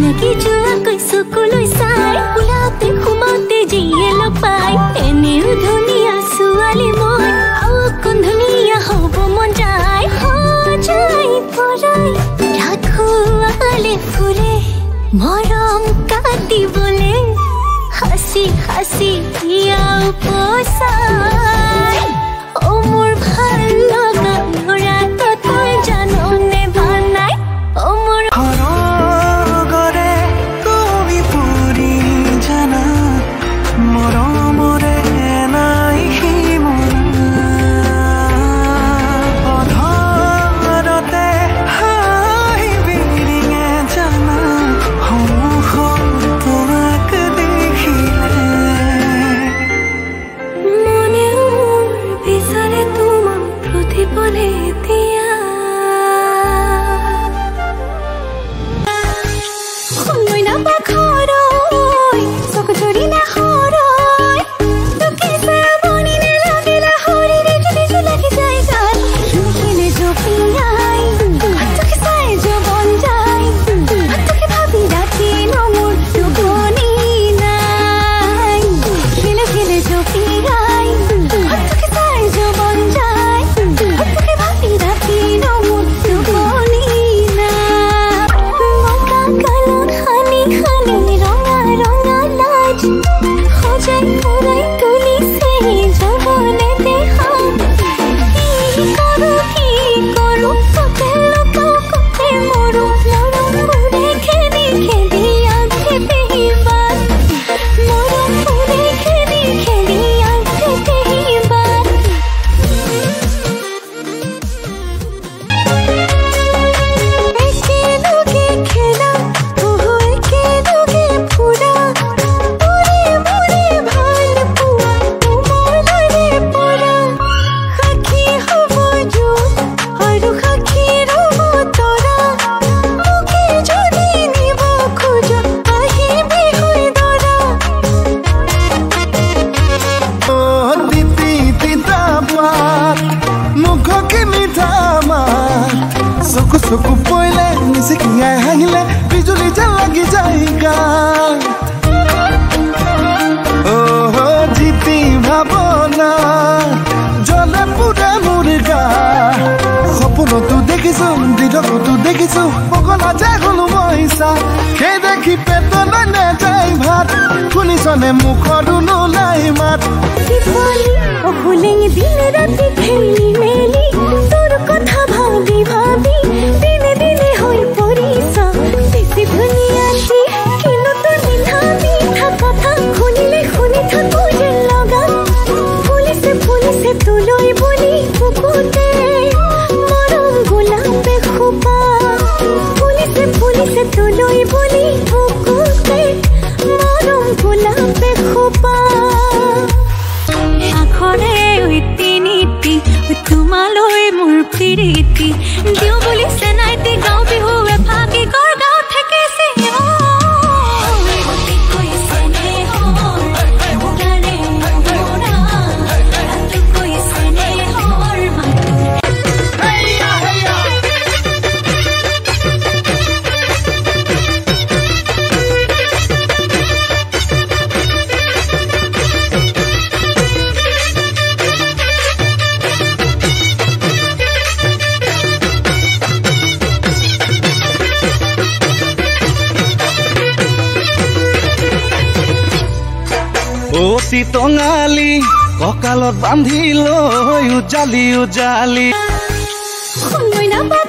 চিনাকি যোৱাকৈ চকুলৈ চাই ওলাওঁতে সোমাওঁতে যিয়ে লগ পাই এনেও ধুনীয়া ছোৱালী মই অকণ ধুনীয়া হ'ব মন যায় সজাই পৰাই ৰাখোৱালে ফুৰে মৰম কাটিবলে হাসি হাসি ইয়াও পোছাই ও মোৰ ভাল লগা ল'ৰা তই জাননে বানাই ও মোৰ ঘৰৰে তুমি পুৰি জানা মৰমৰে নাই সীমা অধৰতে হাঁহি বিৰিঙে জানা সন্মুখত তোমাক দেখিলে মনেও মোৰ বিচাৰে তোমাক প্ৰতিপলে এতিয়া সময় নাপাখৰৈ চকু জৰি নাহৰৈ তোকে চাবনি নালাগিলে শৰীৰে যদি জুলাকি যায় গাত খেলে জপিয়াই তোকে চাই জবন যায় তোকে ভাবি ৰাতি মোৰ টোপনি নাই খেলে খেলে জপিয়াই তোকে চাই জবন যায় তোকে ভাবি ৰাতি মোৰ টোপনি নাই বগা গালত সানি সানি ৰঙা ৰঙা লাজ সজাই পৰাই তুলিছে জবনে দেহা কি কৰো তোকে লগাও কতে মৰো মৰমবোৰে খেদি খেদি আগতে পেহিবাত মৰমবোৰে খেদি খেদি আগতে পেহিবাত একেলগে খেলা একেলগে ফুৰা মোৰে মোৰে ভাল পোৱা কোমলৰে পৰা সাক্ষী হ'ব জোন আৰু সাক্ষী ৰ'ব তৰা মোকে যদি নিব খোজ আহিবি হৈ দৰা তিতি তিতা পাত মুখকে মিঠা মাত চকু চকু পৰিলে নিচিকিয়াই হাঁহিলে বিজুলী যেন লাগি যায় গাত জিতি ভাৱনা জ্বলে পুৰে মোৰ গা সপোনতো দেখিছো দিনতো দেখিছো পগলা যায় হলো মই চা সেই দেখি পেটলৈ নেযায় ভাত শুনিছনে মুখতো নোলাই মাত দীপালি অহুলেং দিন ৰাতি খেলি মেলি তোৰ কথা ভাবি ভাবি দিনে দিনে হৈ পৰিছ বেছি ধুনীয়া কিন্তু তোৰ মিঠা মিঠা কথা শুনিলে শুনি থাকো যেন লগা ফুলিছে ফুলিছে তোলৈ বুলি বুকুতে মৰম গোলাপে খোপা ফুলিছে ফুলিছে তোলৈ বুলি বুকুতে মৰম গোলাপে খোপা আখৰে ঐতি নীতি তোমালৈ মোৰ প্ৰীতি দিওঁ বুলি চেনাইতি গাঁও বিহু এফাকি কৰ গাঁও থেকেছে অতি টঙালি কঁকালত বান্ধি লৈ উজালি উজালি সময় নাপায়